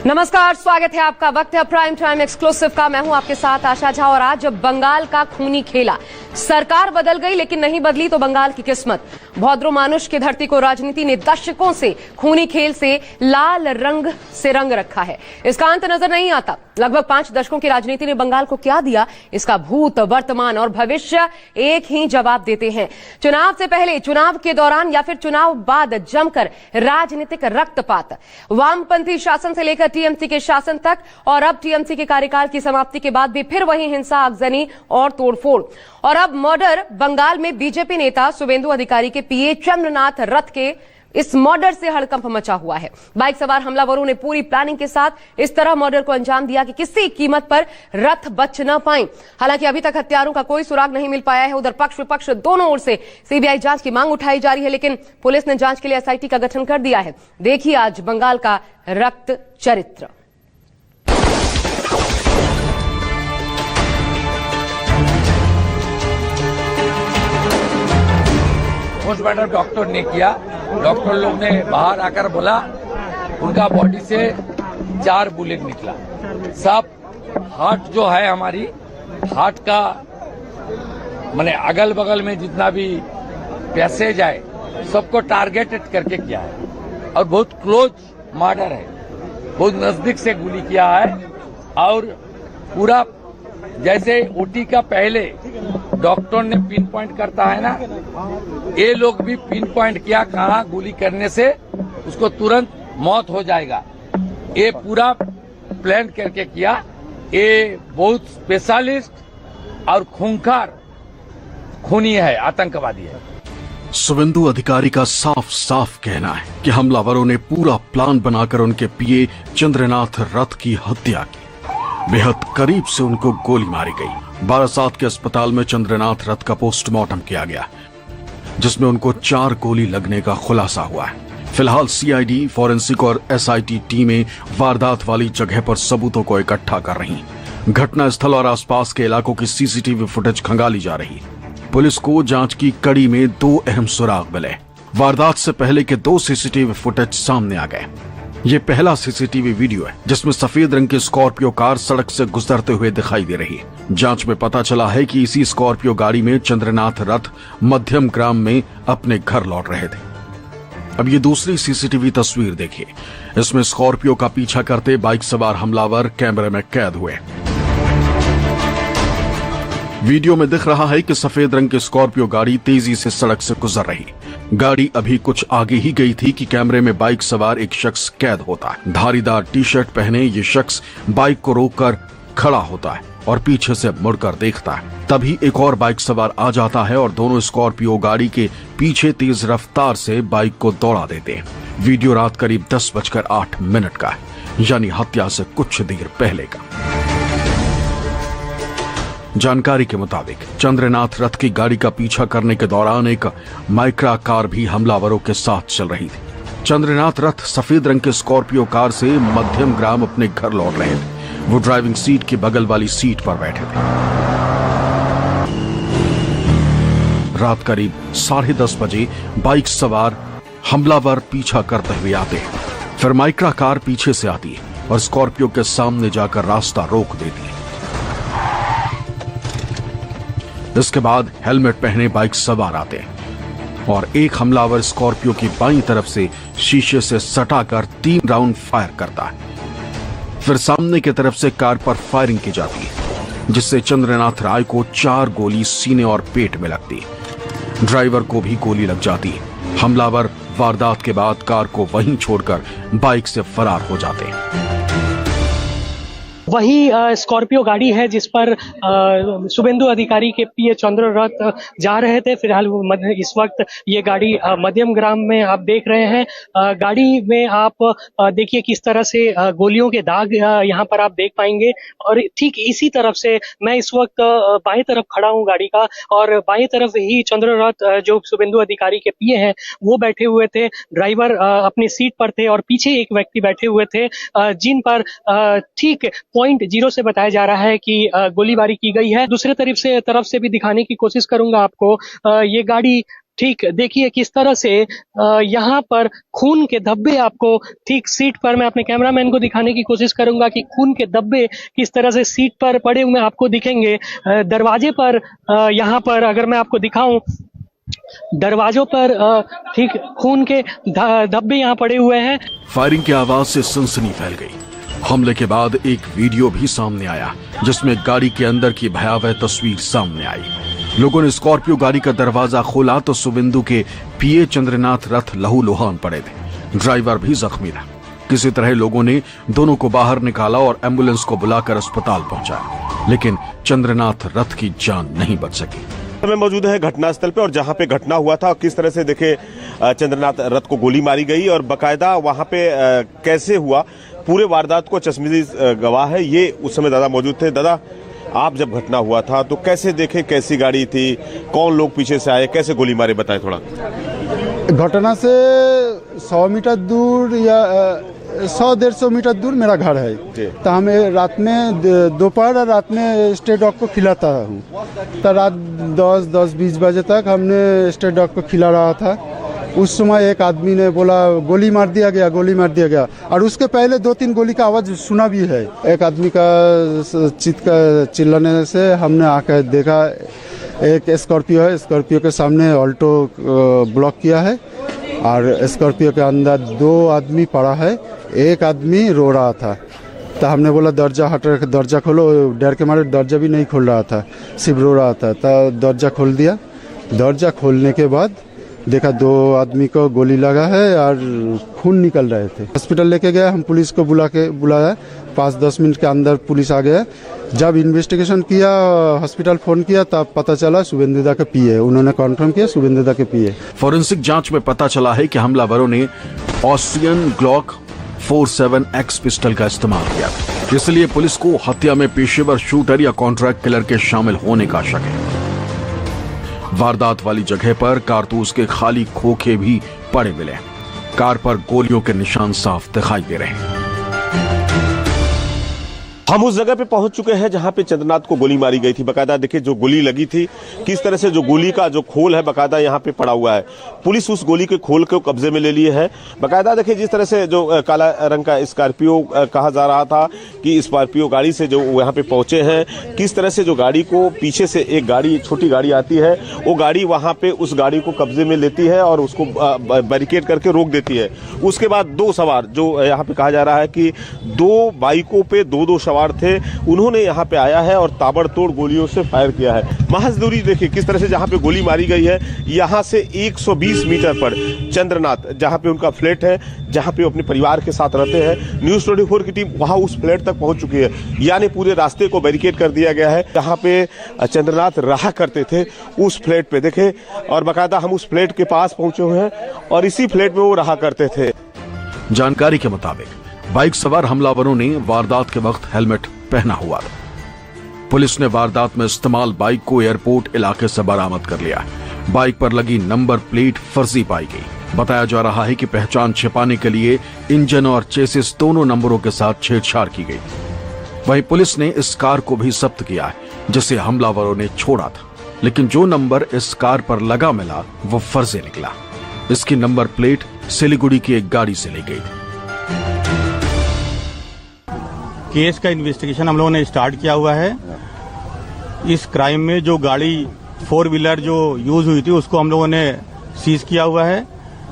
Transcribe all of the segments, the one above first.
नमस्कार, स्वागत है आपका। वक्त है प्राइम टाइम एक्सक्लूसिव का। मैं हूं आपके साथ आशा झा। और आज बंगाल का खूनी खेला। सरकार बदल गई लेकिन नहीं बदली तो बंगाल की किस्मत। भौद्रो मानुष की धरती को राजनीति ने दशकों से खूनी खेल से लाल रंग से रंग रखा है। इसका अंत नजर नहीं आता। लगभग 5 दशकों की राजनीति ने बंगाल को क्या दिया, इसका भूत, वर्तमान और भविष्य एक ही जवाब देते हैं। चुनाव से पहले, चुनाव के दौरान या फिर चुनाव बाद जमकर राजनीतिक रक्तपात। वामपंथी शासन से लेकर टीएमसी के शासन तक और अब टीएमसी के कार्यकाल की समाप्ति के बाद भी फिर वही हिंसा, आगजनी और तोड़फोड़। और अब मर्डर। बंगाल में बीजेपी नेता शुभेंदु अधिकारी के पीए चंद्रनाथ रथ के इस मर्डर से हड़कंप मचा हुआ है। बाइक सवार हमलावरों ने पूरी प्लानिंग के साथ इस तरह मर्डर को अंजाम दिया कि किसी कीमत पर रथ बच न पाए। हालांकि अभी तक हत्यारों का कोई सुराग नहीं मिल पाया है। उधर पक्ष विपक्ष दोनों ओर से सीबीआई जांच की मांग उठाई जा रही है, लेकिन पुलिस ने जांच के लिए एसआईटी का गठन कर दिया है। देखिए आज बंगाल का रक्त चरित्र। पोस्टमार्टम डॉक्टर ने किया। डॉक्टर लोग ने बाहर आकर बोला उनका बॉडी से 4 बुलेट निकला। सब हार्ट जो है, हमारी हार्ट का माने अगल बगल में जितना भी पैसेज है सबको टारगेटेड करके किया है और बहुत क्लोज मर्डर है। बहुत नजदीक से गोली किया है और पूरा जैसे ओटी का पहले डॉक्टर ने पिन पॉइंट करता है ना, ये लोग भी पिन पॉइंट किया कहाँ गोली करने से उसको तुरंत मौत हो जाएगा। ये पूरा प्लान करके किया। ये बहुत स्पेशलिस्ट और खूंखार खूनी है, आतंकवादी है। शुभेंदु अधिकारी का साफ साफ कहना है कि हमलावरों ने पूरा प्लान बनाकर उनके पीए चंद्रनाथ रथ की हत्या की। बेहद करीब से उनको गोली मारी गई। बारासात के अस्पताल में चंद्रनाथ रथ का पोस्टमार्टम किया गया, जिसमें उनको 4 गोली लगने का खुलासा हुआ है। फिलहाल सीआईडी, फॉरेंसिक और एसआईटी टीमें वारदात वाली जगह पर सबूतों को इकट्ठा कर रही। घटनास्थल और आसपास के इलाकों की सीसीटीवी फुटेज खंगाली जा रही। पुलिस को जांच की कड़ी में 2 अहम सुराग मिले। वारदात से पहले के 2 सीसीटीवी फुटेज सामने आ गए। ये पहला सीसीटीवी वीडियो है जिसमें सफेद रंग की स्कॉर्पियो कार सड़क से गुजरते हुए दिखाई दे रही है। जांच में पता चला है कि इसी स्कॉर्पियो गाड़ी में चंद्रनाथ रथ मध्यम ग्राम में अपने घर लौट रहे थे। अब ये दूसरी सीसीटीवी तस्वीर देखिए। इसमें स्कॉर्पियो का पीछा करते बाइक सवार हमलावर कैमरे में कैद हुए। वीडियो में दिख रहा है कि सफेद रंग की स्कॉर्पियो गाड़ी तेजी से सड़क से गुजर रही। गाड़ी अभी कुछ आगे ही गई थी कि कैमरे में बाइक सवार एक शख्स कैद होता है। धारीदार टी-शर्ट पहने ये शख्स बाइक को रोककर खड़ा होता है और पीछे से मुड़कर देखता है। तभी एक और बाइक सवार आ जाता है और दोनों स्कॉर्पियो गाड़ी के पीछे तेज रफ्तार से बाइक को दौड़ा देते हैं। वीडियो रात करीब 10:08 का है, यानी हत्या से कुछ देर पहले का। जानकारी के मुताबिक चंद्रनाथ रथ की गाड़ी का पीछा करने के दौरान एक माइक्रा कार भी हमलावरों के साथ चल रही थी। चंद्रनाथ रथ सफेद रंग के स्कॉर्पियो कार से मध्यम ग्राम अपने घर लौट रहे थे। वो ड्राइविंग सीट के बगल वाली सीट पर बैठे थे। रात करीब 10:30 बजे बाइक सवार हमलावर पीछा करते हुए आते हैं। फिर माइक्रा कार पीछे से आती है और स्कॉर्पियो के सामने जाकर रास्ता रोक देती है। इसके बाद हेलमेट पहने बाइक सवार आते हैं और एक हमलावर स्कॉर्पियो की बाईं तरफ से शीशे से सटाकर 3 राउंड फायर करता है। फिर सामने की तरफ से कार पर फायरिंग की जाती है, जिससे चंद्रनाथ राय को 4 गोली सीने और पेट में लगती है। ड्राइवर को भी गोली लग जाती है। हमलावर वारदात के बाद कार को वहीं छोड़कर बाइक से फरार हो जाते हैं। वही स्कॉर्पियो गाड़ी है जिस पर शुभेंदु अधिकारी के पीए चंद्रनाथ जा रहे थे। फिलहाल इस वक्त ये गाड़ी मध्यम ग्राम में आप देख रहे हैं। गाड़ी में आप देखिए किस तरह से गोलियों के दाग यहाँ पर आप देख पाएंगे। और ठीक इसी तरफ से मैं इस वक्त बाएं तरफ खड़ा हूँ गाड़ी का, और बाएं तरफ ही चंद्रनाथ जो शुभेंदु अधिकारी के पीए हैं वो बैठे हुए थे। ड्राइवर अपनी सीट पर थे और पीछे एक व्यक्ति बैठे हुए थे जिन पर ठीक पॉइंट 0 से बताया जा रहा है कि गोलीबारी की गई है। दूसरे तरफ से भी दिखाने की कोशिश करूंगा आपको। ये गाड़ी ठीक देखिए किस तरह से यहाँ पर खून के धब्बे आपको ठीक सीट पर, मैं अपने कैमरामैन को दिखाने की कोशिश करूंगा कि खून के धब्बे किस तरह से सीट पर पड़े हुए आपको दिखेंगे। दरवाजे पर यहाँ पर अगर मैं आपको दिखाऊं, दरवाजों पर ठीक खून के धब्बे यहाँ पड़े हुए हैं। फायरिंग की आवाज से सनसनी फैल गई। हमले के बाद एक वीडियो भी सामने आया जिसमें गाड़ी के अंदर की भयावह तस्वीर सामने आई। लोगों ने स्कॉर्पियो गाड़ी का दरवाजा खोला तो शुभेंदु के पीए चंद्रनाथ रथ लहूलुहान पड़े थे। ड्राइवर भी जख्मी था। किसी तरह लोगों ने दोनों को बाहर निकाला और एम्बुलेंस को बुलाकर अस्पताल पहुंचाया, लेकिन चंद्रनाथ रथ की जान नहीं बच सकी। मैं मौजूद है घटनास्थल पे और जहां पे घटना हुआ था किस तरह से देखे चंद्रनाथ रथ को गोली मारी गई और बकायदा वहां पे कैसे हुआ पूरे वारदात को चश्मदीद गवाह है ये उस समय दादा मौजूद थे। दादा, आप जब घटना हुआ था तो कैसे देखे, कैसी गाड़ी थी, कौन लोग पीछे से आए, कैसे गोली मारे, बताएं थोड़ा। घटना से 100 मीटर दूर या 100-150 मीटर दूर मेरा घर है। तो हमें रात में दोपहर और रात में स्ट्रे डॉग को खिलाता हूँ। तो रात 10-20 बजे तक हमने स्ट्रे डॉग को खिला रहा था। उस समय एक आदमी ने बोला गोली मार दिया गया, गोली मार दिया गया। और उसके पहले 2-3 गोली का आवाज़ सुना भी है। एक आदमी का चिल्लाने से हमने आकर देखा एक स्कॉर्पियो है, स्कॉर्पियो के सामने ऑल्टो ब्लॉक किया है और स्कॉर्पियो के अंदर 2 आदमी पड़ा है, एक आदमी रो रहा था। तो हमने बोला दरजा हट, दरजा खोलो। डर के मारे दरजा भी नहीं खोल रहा था, सिर्फ रो रहा था। तो दरजा खोल दिया। दरजा खोलने के बाद देखा 2 आदमी को गोली लगा है और खून निकल रहे थे। हॉस्पिटल लेके गए, हम पुलिस को बुलाया। 5-10 मिनट के अंदर पुलिस आ गया। जब इन्वेस्टिगेशन किया, हॉस्पिटल फोन किया, तब पता चला शुभेंदु दा के पीए। उन्होंने कन्फर्म किया शुभेंदु दा के पीए। फॉरेंसिक जांच में पता चला है कि हमलावरों ने ऑस्ट्रियन ग्लॉक 47X पिस्टल का इस्तेमाल किया, इसलिए पुलिस को हत्या में पेशेवर शूटर या कॉन्ट्रैक्ट किलर के शामिल होने का शक है। वारदात वाली जगह पर कारतूस के खाली खोखे भी पड़े मिले। कार पर गोलियों के निशान साफ दिखाई दे रहे हैं। हम उस जगह पे पहुंच चुके हैं जहां पे चंद्रनाथ को गोली मारी गई थी। बकायदा देखिए जो गोली लगी थी किस तरह से, जो गोली का जो खोल है बकायदा यहाँ पे पड़ा हुआ है। पुलिस उस गोली के खोल को कब्जे में ले लिए है। बकायदा देखिए जिस तरह से जो काला रंग का स्कॉर्पियो कहा जा रहा था कि स्कॉर्पियो गाड़ी से जो यहाँ पे पहुंचे हैं, किस तरह से जो गाड़ी को पीछे से एक गाड़ी, छोटी गाड़ी आती है, वो गाड़ी वहां पे उस गाड़ी को कब्जे में लेती है और उसको बैरिकेड करके रोक देती है। उसके बाद 2 सवार, जो यहाँ पे कहा जा रहा है कि 2 बाइकों पे 2-2 सवार थे, उन्होंने यहाँ पे आया है और ताबड़तोड़ गोलियों से फायर किया है। महज दूरी देखिए किस तरह से जहाँ पे गोली मारी गई है, यहाँ से 120 मीटर पर चंद्रनाथ, जहाँ पे उनका फ्लैट है, जहाँ पे वो अपने परिवार के साथ रहते हैं, न्यूज़ 24 की टीम वहाँ उस फ्लैट तक पहुँच चुकी है। यानी पूरे रास्ते को बैरिकेड कर दिया गया है। जहाँ पे चंद्रनाथ रहा करते थे उस फ्लैट पे देखे, और बाकायदा हम उस फ्लैट के पास पहुंचे हुए हैं और इसी फ्लैट में वो रहा करते थे। जानकारी के मुताबिक बाइक सवार हमलावरों ने वारदात के वक्त हेलमेट पहना हुआ था। पुलिस ने वारदात में इस्तेमाल बाइक को एयरपोर्ट इलाके से बरामद कर लिया। बाइक पर लगी नंबर प्लेट फर्जी पाई गई। बताया जा रहा है कि पहचान छिपाने के लिए इंजन और चेसिस दोनों नंबरों के साथ छेड़छाड़ की गई। वहीं पुलिस ने इस कार को भी जब्त किया है जिसे हमलावरों ने छोड़ा था, लेकिन जो नंबर इस कार पर लगा मिला वो फर्जी निकला। इसकी नंबर प्लेट सिलीगुड़ी की एक गाड़ी से ली गई। केस का इन्वेस्टिगेशन हम लोगों ने स्टार्ट किया हुआ है। इस क्राइम में जो गाड़ी 4 व्हीलर जो यूज हुई थी उसको हम लोगों ने सीज किया हुआ है,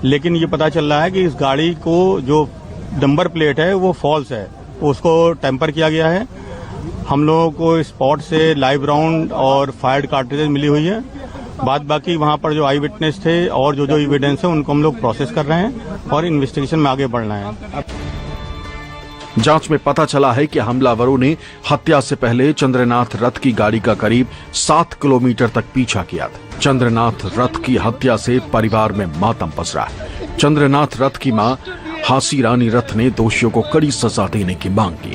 लेकिन ये पता चल रहा है कि इस गाड़ी को जो नंबर प्लेट है वो फॉल्स है, उसको टेम्पर किया गया है। हम लोगों को स्पॉट से लाइव राउंड और फायर्ड कार्ट्रिजेज मिली हुई है। बाद बाकी वहां पर जो आई विटनेस थे और जो एविडेंस है उनको हम लोग प्रोसेस कर रहे हैं और इन्वेस्टिगेशन में आगे बढ़ना है। जांच में पता चला है कि हमलावरों ने हत्या से पहले चंद्रनाथ रथ की गाड़ी का करीब 7 किलोमीटर तक पीछा किया था। चंद्रनाथ रथ की हत्या से परिवार में मातम पसरा है। चंद्रनाथ रथ की मां हासी रानी रथ ने दोषियों को कड़ी सजा देने की मांग की।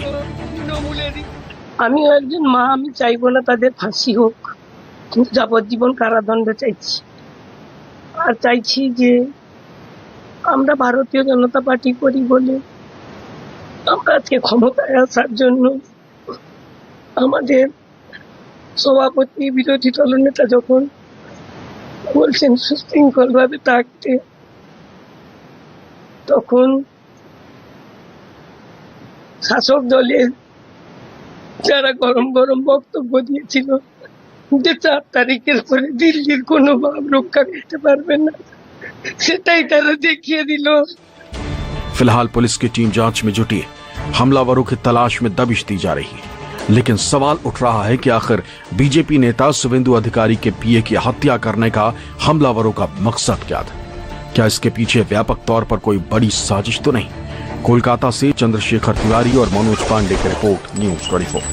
আমিও একজন মা, আমি চাইবো না তাদের ফাঁসি হোক, কিন্তু যাবজ্জীবন কারাদণ্ড চাইছি। আর চাইছি যে আমরা ভারতীয় জনতা পার্টি করি বলে আমরা আজকে ক্ষমতায় আসার জন্য আমাদের সভাপতি বিরোধী দলনেতা যখন বলছেন সুশৃঙ্খল ভাবে থাকতে। তখন শাসক দলের যারা গরম গরম বক্তব্য দিয়েছিল যে 4 তারিখের পরে দিল্লির কোনো ভাব রক্ষা করতে পারবে না, সেটাই তারা দেখিয়ে दिल। फिलहाल पुलिस की टीम जांच में जुटी है। हमलावरों की तलाश में दबिश दी जा रही है, लेकिन सवाल उठ रहा है कि आखिर बीजेपी नेता शुभेंदु अधिकारी के पीए की हत्या करने का हमलावरों का मकसद क्या था? क्या इसके पीछे व्यापक तौर पर कोई बड़ी साजिश तो नहीं? कोलकाता से चंद्रशेखर तिवारी और मनोज पांडे की रिपोर्ट, न्यूज़ 24।